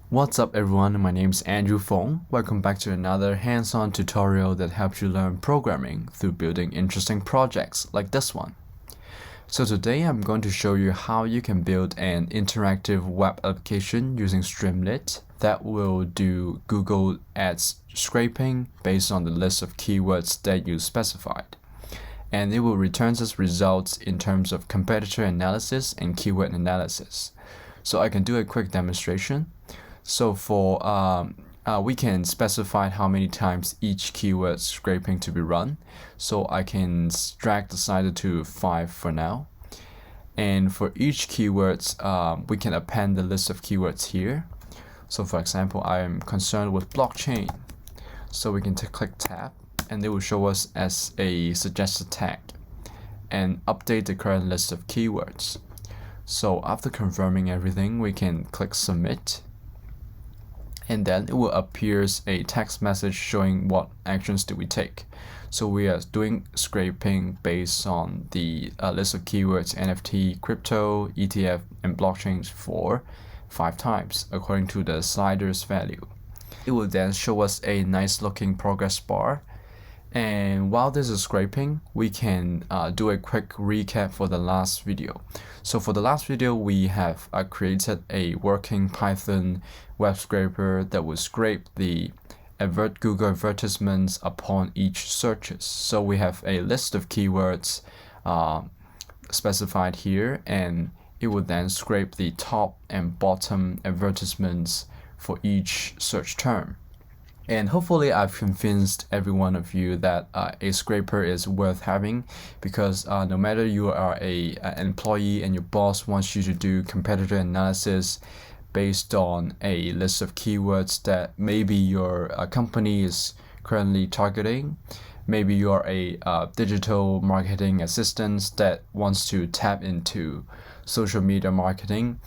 What's up everyone, my name is Andrew Fung. Welcome back to another hands-on tutorial that helps you learn programming through building interesting projects like this one. So today I'm going to show you how you can build an interactive web application using Streamlit that will do Google Ads scraping based on the list of keywords that you specified. And it will return us results in terms of competitor analysis and keyword analysis. So I can do a quick demonstration. So for we can specify how many times each keyword scraping to be run. So I can drag the slider to 5 for now. And for each keywords, we can append the list of keywords here. So for example, I am concerned with blockchain. So we can click tab and it will show us as a suggested tag and update the current list of keywords. So after confirming everything, we can click submit. And then it will appear a text message showing what actions did we take. So we are doing scraping based on the list of keywords NFT, crypto, ETF, and blockchains for 5 times according to the slider's value. It will then show us a nice looking progress bar. And while this is scraping, we can do a quick recap for the last video. So for the last video, we have created a working Python web scraper that will scrape the Google advertisements upon each searches. So we have a list of keywords specified here, and it will then scrape the top and bottom advertisements for each search term. And hopefully I've convinced every one of you that a scraper is worth having, because no matter you are an employee and your boss wants you to do competitor analysis based on a list of keywords that maybe your company is currently targeting, maybe you're a digital marketing assistant that wants to tap into social media marketing,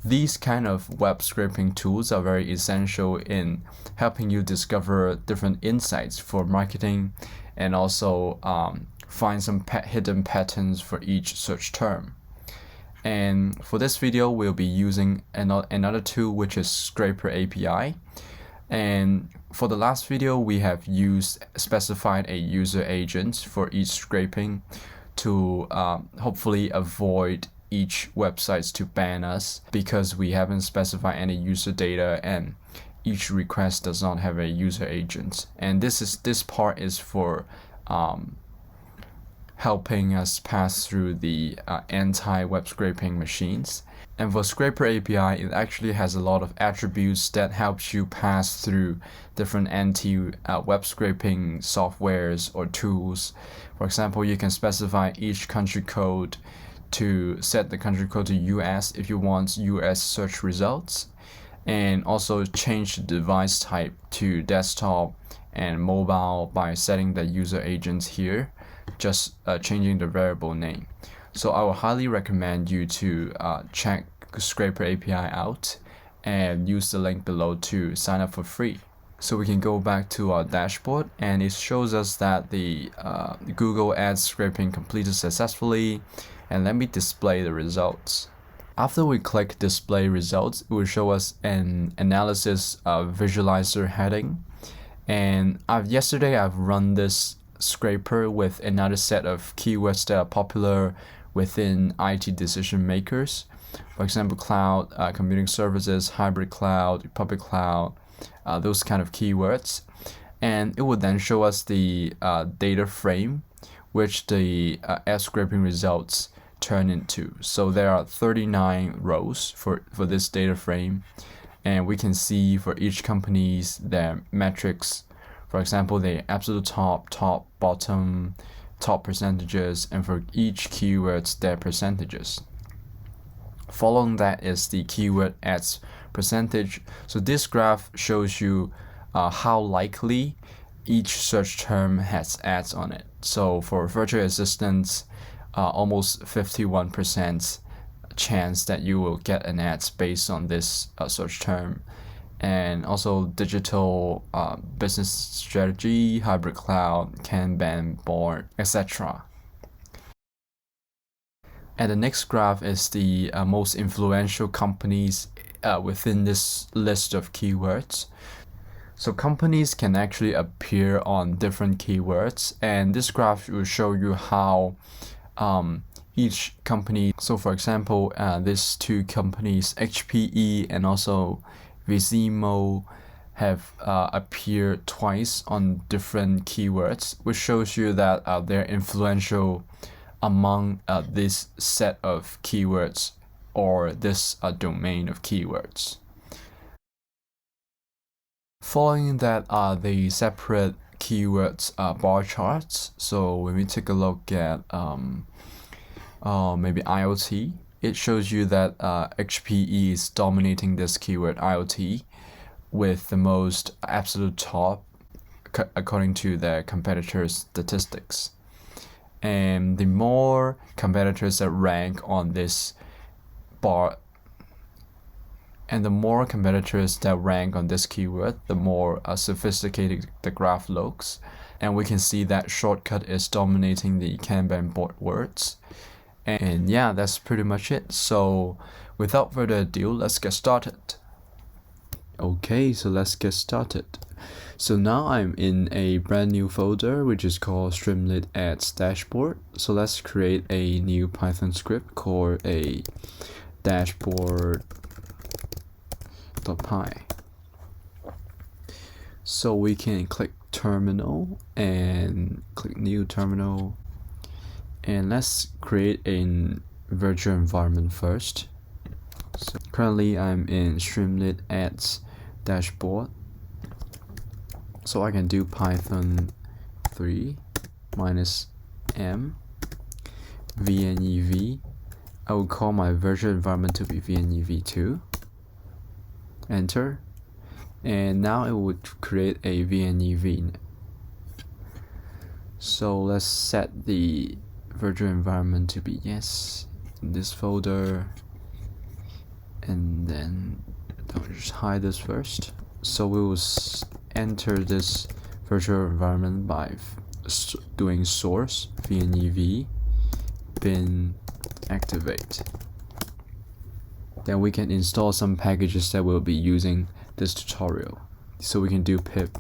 these kind of web scraping tools are very essential in helping you discover different insights for marketing and also find some hidden patterns for each search term. And for this video, we'll be using another tool, which is ScraperAPI. And for the last video, we have specified a user agent for each scraping to hopefully avoid each websites to ban us, because we haven't specified any user data and each request does not have a user agent. And this part is for helping us pass through the anti-web scraping machines. And for ScraperAPI, it actually has a lot of attributes that helps you pass through different anti-web scraping softwares or tools. For example, you can specify each country code to set the country code to US if you want US search results, and also change the device type to desktop and mobile by setting the user agents here, just changing the variable name. So I would highly recommend you to check ScraperAPI out and use the link below to sign up for free. So we can go back to our dashboard, and it shows us that the Google Ads scraping completed successfully. And let me display the results. After we click display results, it will show us an analysis visualizer heading. And yesterday I've run this scraper with another set of keywords that are popular within IT decision makers. For example, cloud computing services, hybrid cloud, public cloud, those kind of keywords. And it will then show us the data frame, which the ad scraping results turn into. So there are 39 rows for this data frame, and we can see for each company's their metrics. For example, the absolute top, bottom, top percentages, and for each keywords their percentages. Following that is the keyword ads percentage. So this graph shows you how likely each search term has ads on it. So for virtual assistants, almost 51% chance that you will get an ads based on this search term. And also digital business strategy, hybrid cloud, Kanban board, etc. And the next graph is the most influential companies within this list of keywords. So companies can actually appear on different keywords, and this graph will show you how each company, so for example, these two companies, HPE and also Vizimo, have appeared twice on different keywords, which shows you that they're influential among this set of keywords or this domain of keywords. Following that are the separate keywords bar charts. So when we take a look at maybe IoT, it shows you that HPE is dominating this keyword IoT with the most absolute top according to their competitors' statistics. And the more competitors that rank on this bar, and the more competitors that rank on this keyword, the more sophisticated the graph looks. And we can see that shortcut is dominating the Kanban board words. And yeah, that's pretty much it. So without further ado, let's get started. Okay, so let's get started. So now I'm in a brand new folder which is called Streamlit Ads Dashboard. So let's create a new Python script called a dashboard.py. So we can click terminal and click new terminal, and let's create a virtual environment first. So currently I'm in Streamlit Ads Dashboard, so I can do Python 3 -m VNEV. I will call my virtual environment to be VNEV2. Enter, and now it would create a VNEV. So let's set the virtual environment to be yes in this folder, and then I'll just hide this first. So we will enter this virtual environment by doing source VNEV bin activate. Then we can install some packages that we'll be using this tutorial. So we can do pip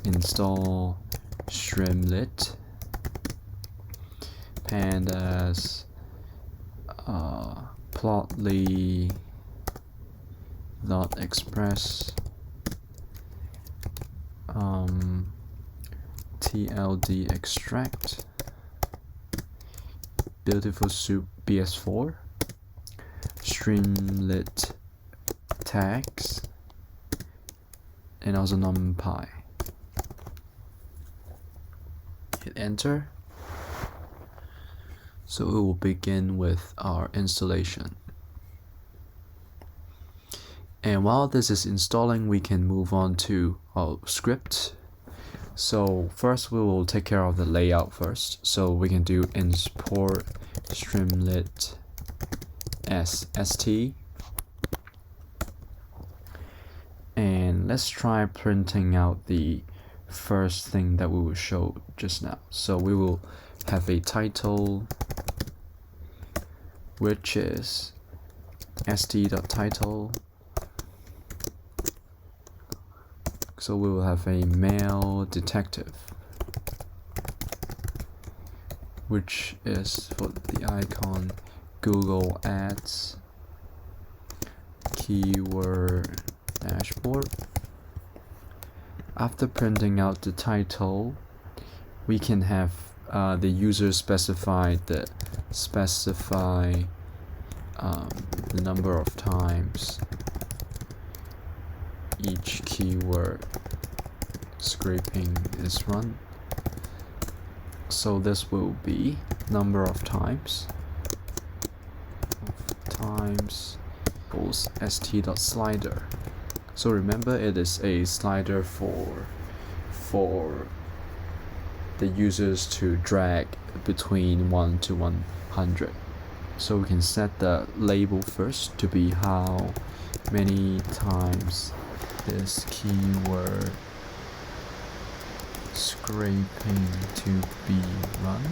install Streamlit pandas plotly .express tld extract beautiful soup bs4 Streamlit tags, and also numpy. Hit enter. So we will begin with our installation. And while this is installing, we can move on to our script. So first we will take care of the layout first. So we can do import Streamlit st, and let's try printing out the first thing that we will show just now. So we will have a title which is st.title. So we will have a male detective, which is for the icon Google Ads keyword dashboard. After printing out the title, we can have the user specify the number of times each keyword scraping is run. So this will be number of times equals st.slider. So remember, it is a slider for the users to drag between 1 to 100. So we can set the label first to be how many times this keyword scraping to be run,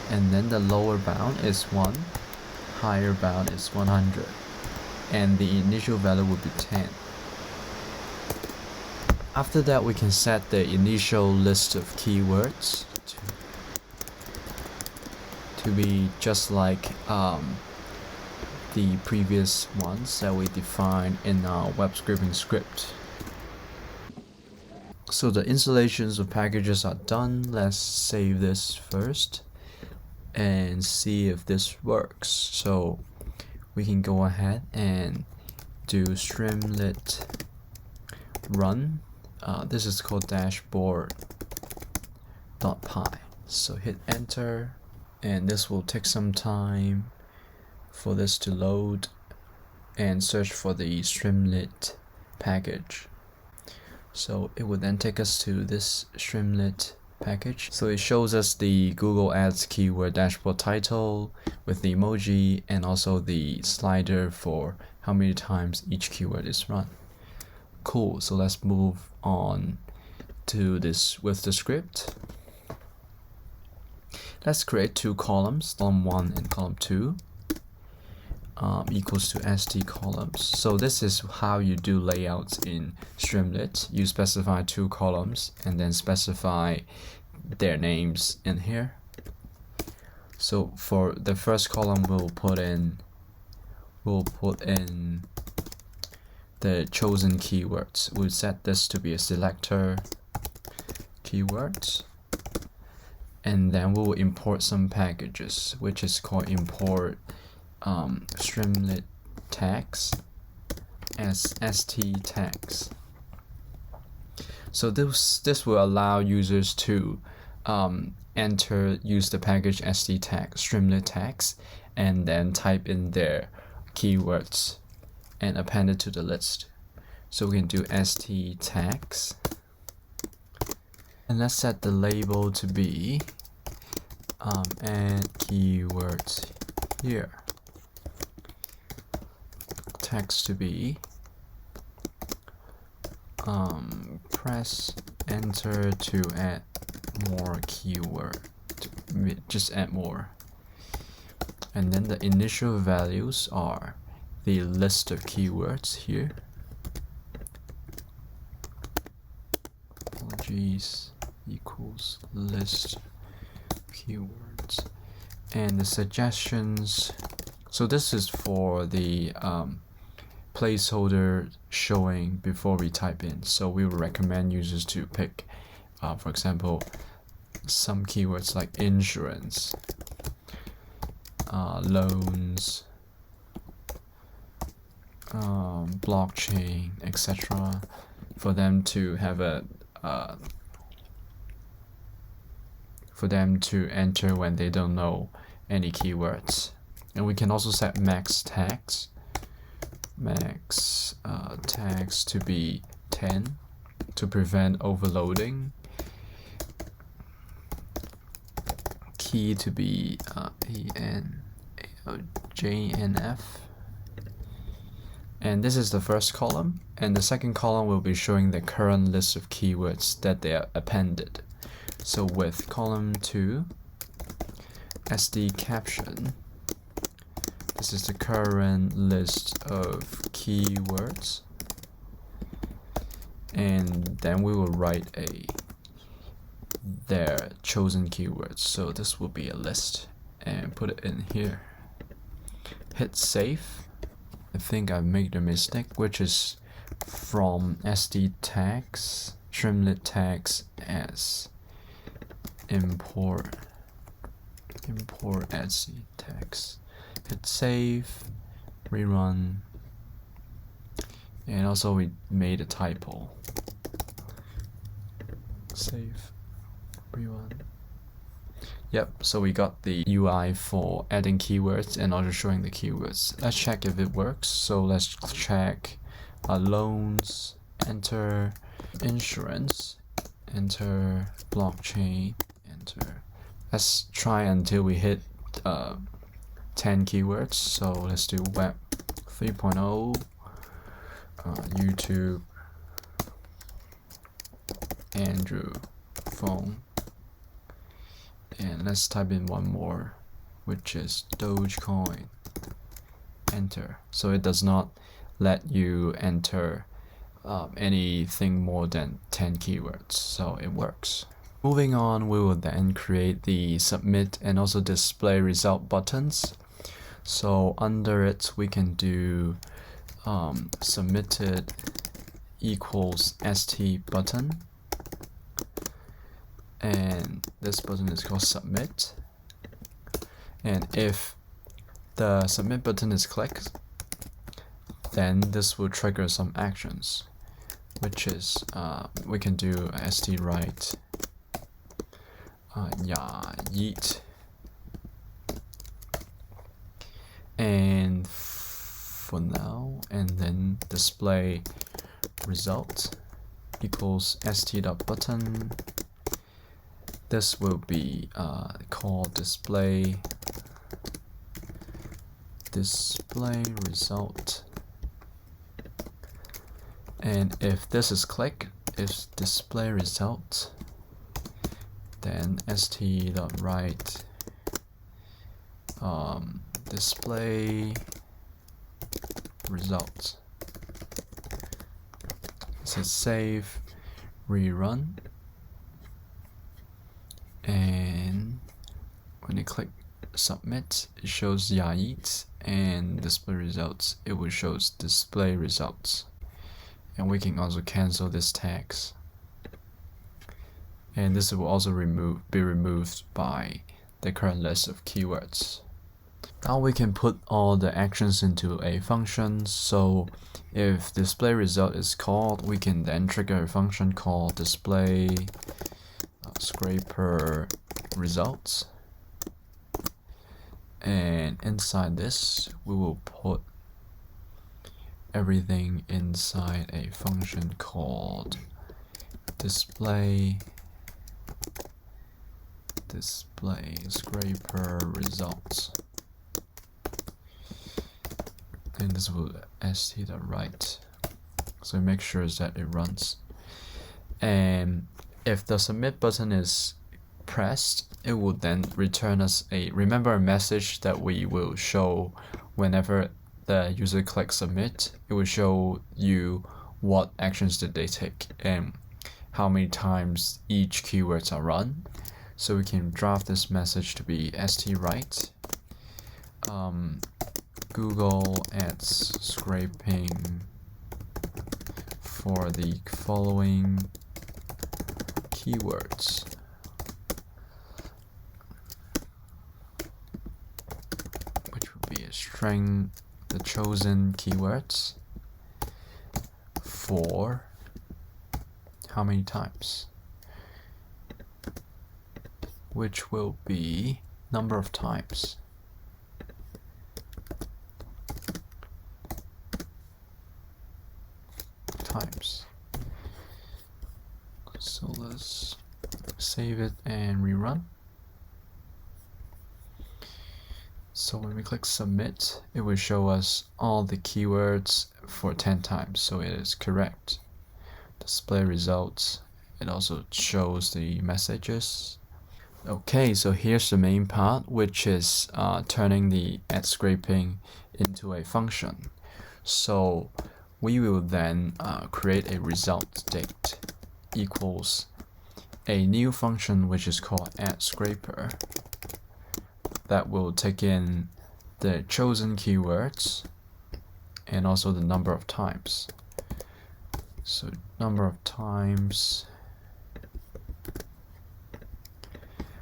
and then the lower bound is 1, higher bound is 100, and the initial value will be 10. After that, we can set the initial list of keywords to be just like the previous ones that we defined in our web scraping script. So the installations of packages are done. Let's save this first and see if this works. So we can go ahead and do Streamlit run. This is called dashboard.py. So hit enter, and this will take some time for this to load and search for the Streamlit package. So it would then take us to this Streamlit package. So it shows us the Google Ads keyword dashboard title with the emoji and also the slider for how many times each keyword is run. Cool, so let's move on to this with the script. Let's create two columns, column 1 and column 2. Equals to st columns. So this is how you do layouts in Streamlit. You specify two columns and then specify their names in here. So for the first column, we'll put in the chosen keywords. We'll set this to be a selector keywords, and then we'll import some packages, which is called import Streamlit tags as st tags. So this will allow users to use the package st tag Streamlit tags and then type in their keywords and append it to the list. So we can do st tags, and let's set the label to be add keywords here. Text to be press enter to add more keyword, just add more, and then the initial values are the list of keywords here. Apologies, equals list keywords, and the suggestions. So this is for the placeholder showing before we type in. So we would recommend users to pick, for example, some keywords like insurance, loans, blockchain, etc., for them to have for them to enter when they don't know any keywords. And we can also set max tags to be 10 to prevent overloading. Key to be JNF. And this is the first column, and the second column will be showing the current list of keywords that they are appended. So with column 2, SD caption, this is the current list of keywords, and then we will write their chosen keywords. So this will be a list, and put it in here. Hit save. I think I made a mistake, which is from SD tags, Streamlit tags as import SD tags. Hit save, rerun, and also we made a typo. Save, rerun. Yep, so we got the UI for adding keywords and also showing the keywords. Let's check if it works. So let's check loans, enter insurance, enter blockchain, enter. Let's try until we hit 10 keywords. So let's do web 3.0, YouTube, Andrew Fung. And let's type in one more, which is Dogecoin. enter. So it does not let you enter anything more than 10 keywords, so it works. Moving on, we will then create the submit and also display result buttons. So under it, we can do submitted equals st button, and this button is called submit. And if the submit button is clicked, then this will trigger some actions, which is we can do st write yeet, and for now, and then display result equals st.button. This will be called display result, and if this is clicked, if display result, then st.write display results. So save, rerun, and when you click submit, it shows yeet, and display results, it will show display results. And we can also cancel this tags, and this will also be removed by the current list of keywords. Now we can put all the actions into a function. So if display result is called, we can then trigger a function called display scraper results, and inside this we will put everything inside a function called display scraper results, and this will st.write, so make sure that it runs. And if the submit button is pressed, it will then return us a message that we will show whenever the user clicks submit. It will show you what actions did they take and how many times each keywords are run. So we can draft this message to be st.write Google Ads scraping for the following keywords. Which would be a string, the chosen keywords for how many times, which will be number of times. So let's save it and rerun. So when we click submit, it will show us all the keywords for 10 times, so it is correct. Display results, it also shows the messages. Okay, so here's the main part, which is turning the ad scraping into a function. So we will then create a result date equals a new function which is called ad scraper that will take in the chosen keywords and also the number of times. So number of times.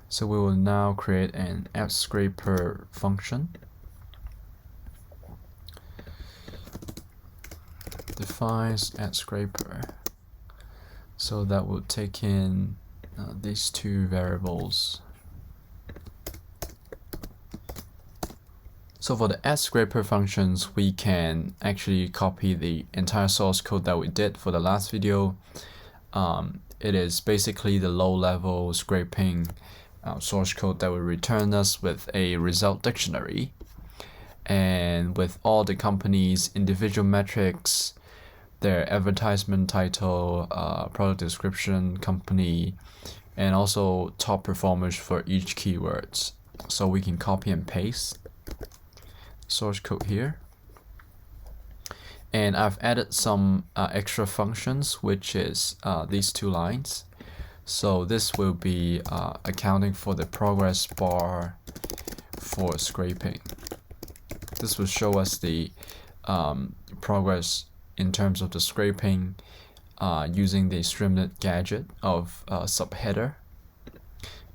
So we will now create an ad scraper function. Defines ad scraper. So that will take in these two variables. So for the ad scraper functions, we can actually copy the entire source code that we did for the last video. It is basically the low-level scraping source code that will return us with a result dictionary, and with all the company's individual metrics, their advertisement title, product description, company, and also top performers for each keywords. So we can copy and paste source code here And I've added some extra functions, which is these 2 lines. So this will be accounting for the progress bar for scraping. This will show us the progress in terms of the scraping using the Streamlit gadget of subheader,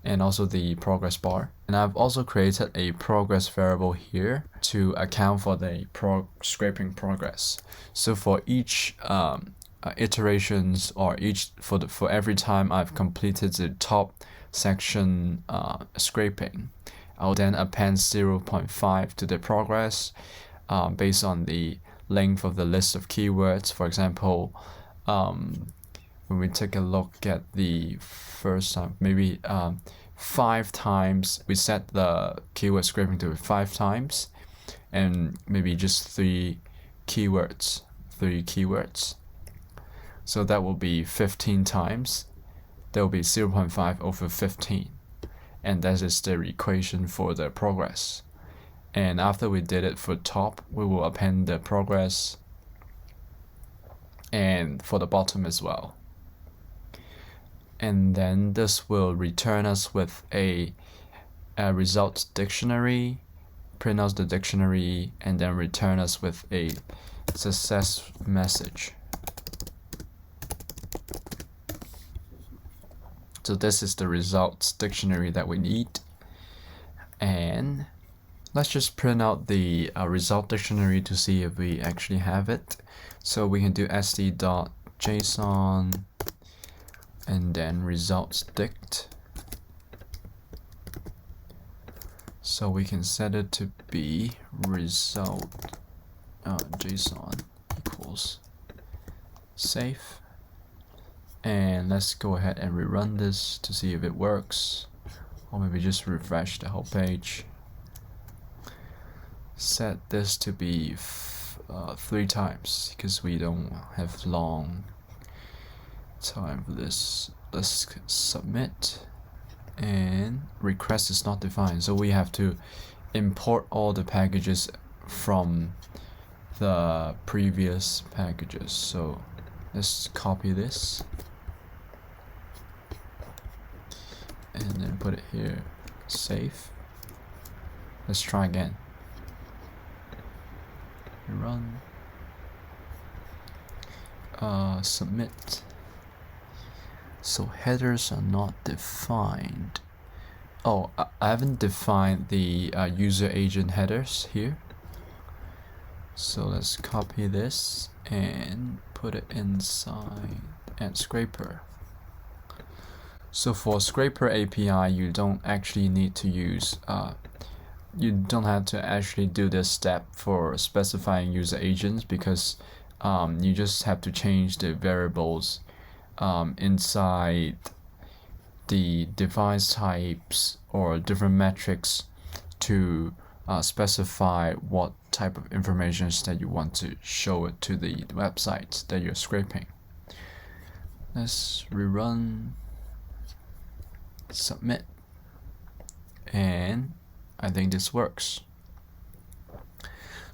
and also the progress bar. And I've also created a progress variable here to account for the scraping progress. So for each iterations, or for every time I've completed the top section scraping, I'll then append 0.5 to the progress based on the length of the list of keywords. For example, when we take a look at the first time, maybe 5 times, we set the keyword scraping to 5 times, and maybe just 3 keywords. So that will be 15 times. That will be 0.5 over 15. And that is the equation for the progress. And after we did it for top, we will append the progress, and for the bottom as well. And then this will return us with a results dictionary, print out the dictionary, and then return us with a success message. So this is the results dictionary that we need. And let's just print out the result dictionary to see if we actually have it. So we can do sd.json and then results dict. So we can set it to be result JSON equals save. And let's go ahead and rerun this to see if it works, or maybe just refresh the whole page. Set this to be 3 times because we don't have long time for this. Let's submit, and request is not defined, so we have to import all the packages from the previous packages. So let's copy this and then put it here, save. Let's try again. Run, submit. So headers are not defined. Oh, I haven't defined the user agent headers here. So let's copy this and put it inside and scraper. So for ScraperAPI, you don't actually need to use you don't have to actually do this step for specifying user agents, because you just have to change the variables inside the device types or different metrics to specify what type of information that you want to show it to the website that you're scraping. Let's rerun, submit, and I think this works.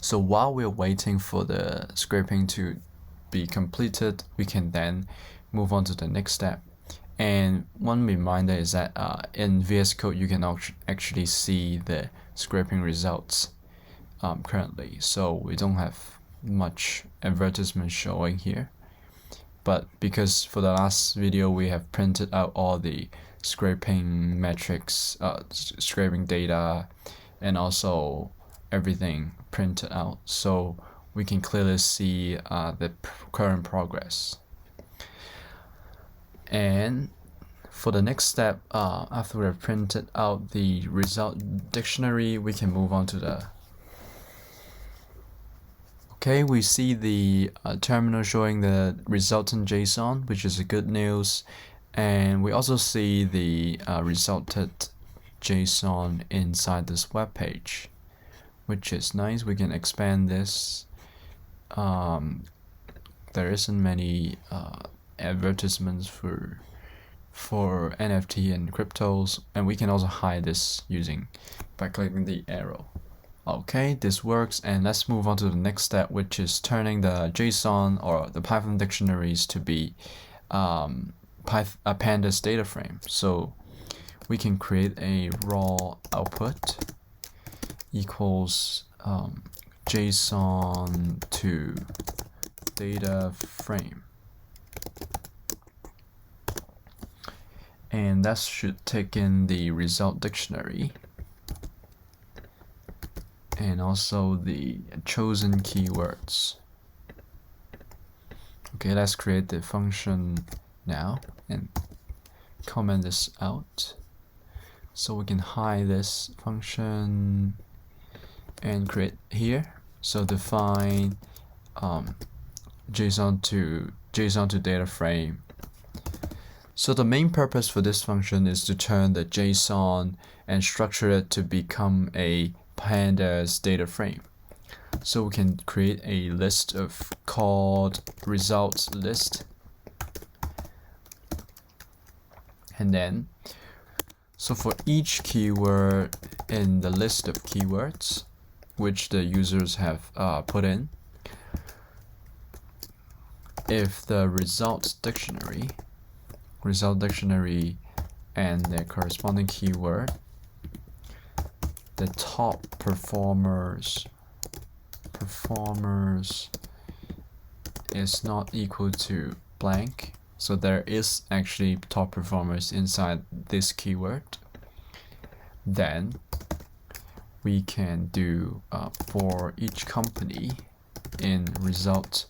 So while we're waiting for the scraping to be completed, we can then move on to the next step. And one reminder is that in VS Code you can actually see the scraping results currently. So we don't have much advertisement showing here. But because for the last video we have printed out all the scraping metrics, scraping data, and also everything printed out, so we can clearly see the current progress. And for the next step, after we've printed out the result dictionary, we can move on to the okay, we see the terminal showing the resultant JSON, which is a good news. And we also see the resulted JSON inside this web page, which is nice. We can expand this. There isn't many advertisements for NFT and cryptos, and we can also hide this by clicking the arrow Okay, this works, and let's move on to the next step, which is turning the JSON or the Python dictionaries to be a pandas data frame. So we can create a raw output equals JSON to data frame, and that should take in the result dictionary and also the chosen keywords. Okay, let's create the function now and comment this out. So we can hide this function and create here. So define JSON to data frame. So the main purpose for this function is to turn the JSON and structure it to become a pandas data frame. So we can create a list of called results list, and then so for each keyword in the list of keywords which the users have put in, if the result dictionary and their corresponding keyword, the top performers is not equal to blank, so there is actually top performers inside this keyword, then we can do for each company in result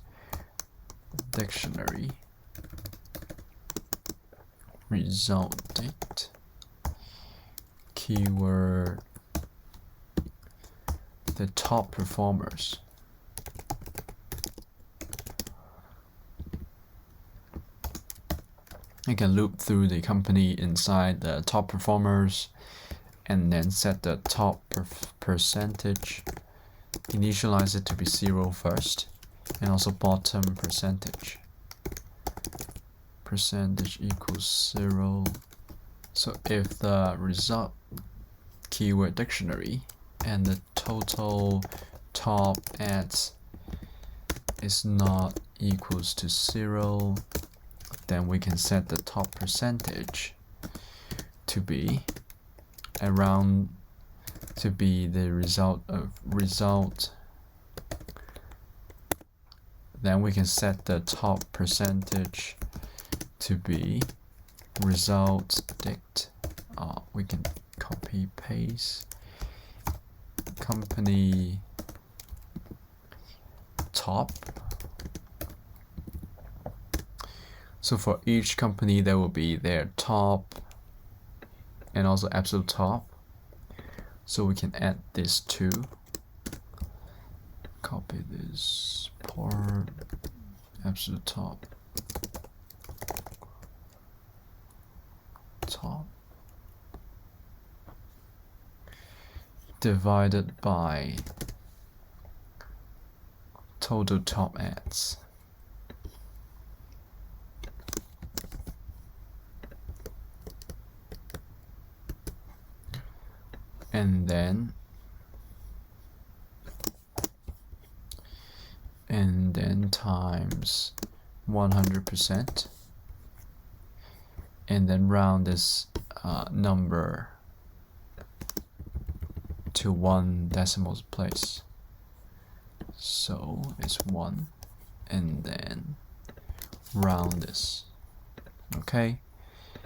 dictionary result dict keyword the top performers. You can loop through the company inside the top performers and then set the top percentage, initialize it to be 0 first, and also bottom percentage equals 0. So if the result keyword dictionary and the total top ads is not equals to 0, then we can set the top percentage to be the result of result. Then we can set the top percentage to be result dict. We can copy paste company top. So for each company there will be their top and also absolute top. So we can add this too. Copy this part, absolute top divided by total top ads. And then times 100%, and then round this number to 1 decimal place. So it's 1, and then round this. Okay.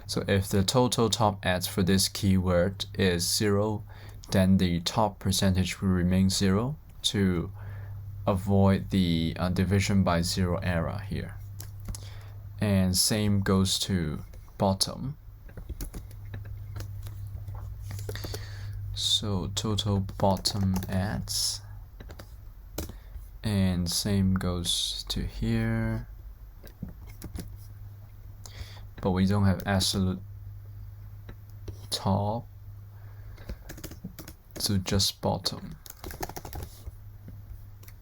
So if the total top ads for this keyword is 0, then the top percentage will remain 0 to avoid the division by 0 error here. And same goes to bottom. So total bottom ads, and same goes to here. But we don't have absolute top, so just bottom.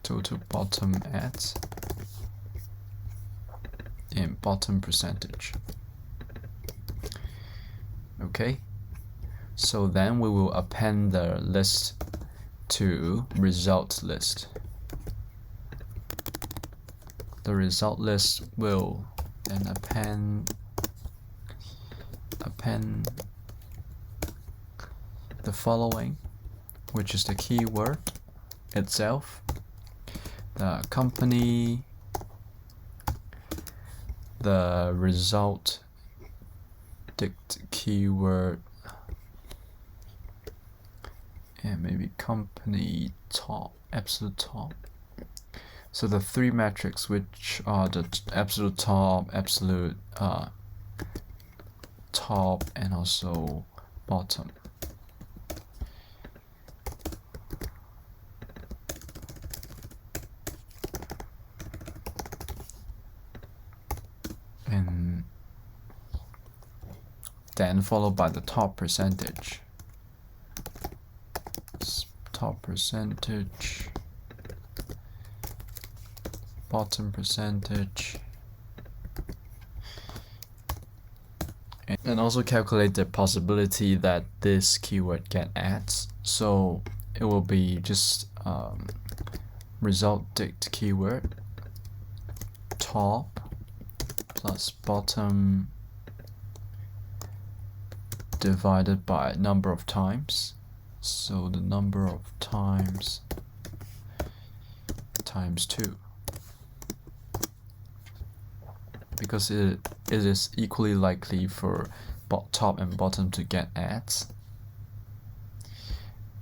Total bottom ads and bottom percentage. Okay, so then we will append the list to result list. The result list will then append the following, which is the keyword itself, the company, the result dict keyword, and maybe company top, absolute top. So the three metrics, which are the absolute top, absolute top, and also bottom. And then followed by the top percentage. Top percentage, bottom percentage, and also calculate the possibility that this keyword get ads. So it will be just result dict keyword top plus bottom divided by number of times. So the number of times times 2, because it is equally likely for top and bottom to get ads,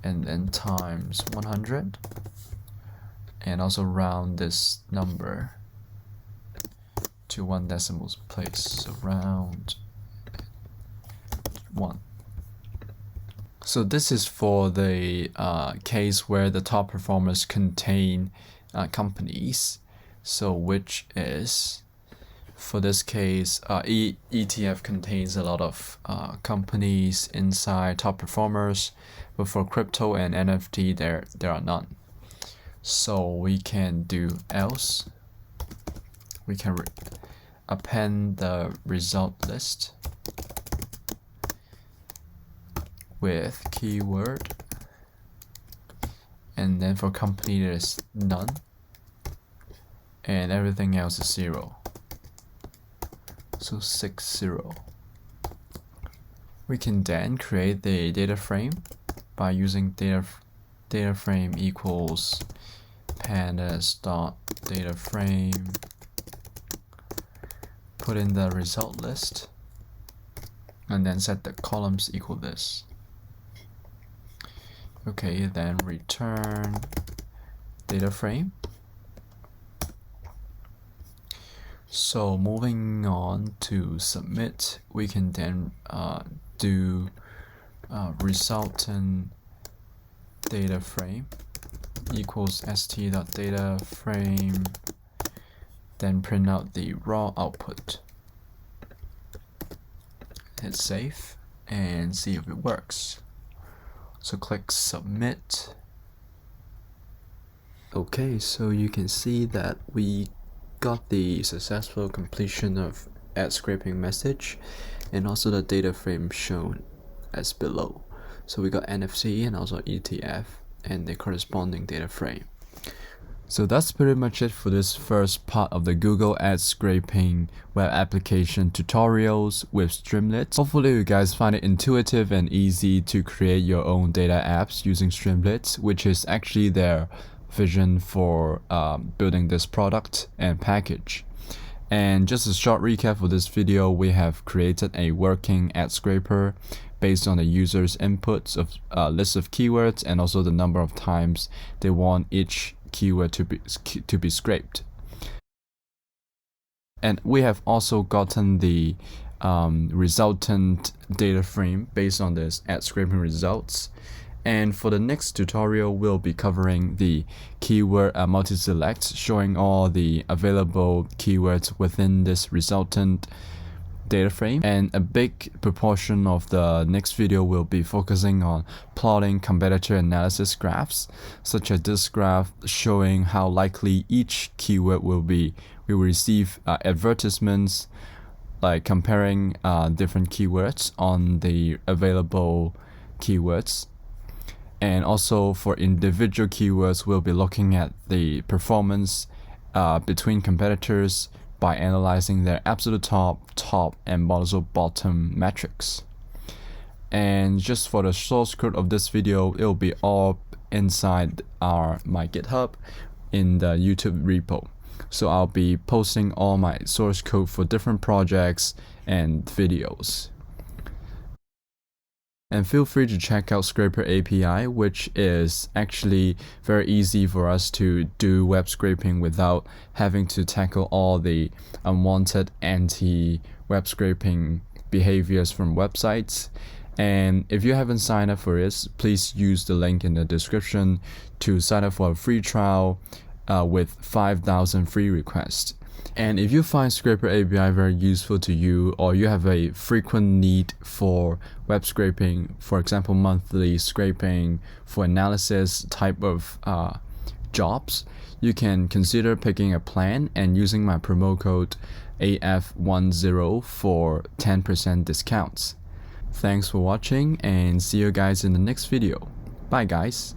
and then times 100, and also round this number to 1 decimal place, so round 1. So this is for the case where the top performers contain companies. So which is, for this case, ETF contains a lot of companies inside top performers, but for crypto and NFT there are none. So we can do else. We can append the result list with keyword, and then for company there's none, and everything else is 0. So 60. We can then create the data frame by using data frame equals pandas dot data frame, put in the result list, and then set the columns equal this. Okay, then return data frame. So moving on to submit, we can then do resultant data frame equals st.dataframe, then print out the raw output. Hit save and see if it works. So click submit. Okay, so you can see that we got the successful completion of ad scraping message, and also the data frame shown as below. So we got NFC and also ETF and the corresponding data frame. So that's pretty much it for this first part of the Google ad scraping web application tutorials with Streamlit. Hopefully you guys find it intuitive and easy to create your own data apps using Streamlit, which is actually their vision for building this product and package. And just a short recap for this video, we have created a working ad scraper based on the user's inputs of a list of keywords and also the number of times they want each keyword to be scraped. And we have also gotten the resultant data frame based on this ad scraping results. And for the next tutorial, we'll be covering the keyword multi-select, showing all the available keywords within this resultant data frame. And a big proportion of the next video will be focusing on plotting competitor analysis graphs, such as this graph showing how likely each keyword will receive advertisements, like comparing different keywords on the available keywords. And also for individual keywords, we'll be looking at the performance between competitors by analyzing their absolute top, and also bottom metrics. And just for the source code of this video, it'll be all inside my GitHub in the YouTube repo. So I'll be posting all my source code for different projects and videos. And feel free to check out ScraperAPI, which is actually very easy for us to do web scraping without having to tackle all the unwanted anti-web scraping behaviors from websites. And if you haven't signed up for it, please use the link in the description to sign up for a free trial with 5,000 free requests. And if you find ScraperAPI very useful to you, or you have a frequent need for web scraping, for example monthly scraping for analysis type of jobs, you can consider picking a plan and using my promo code AF10 for 10% discounts. Thanks for watching, and see you guys in the next video. Bye guys.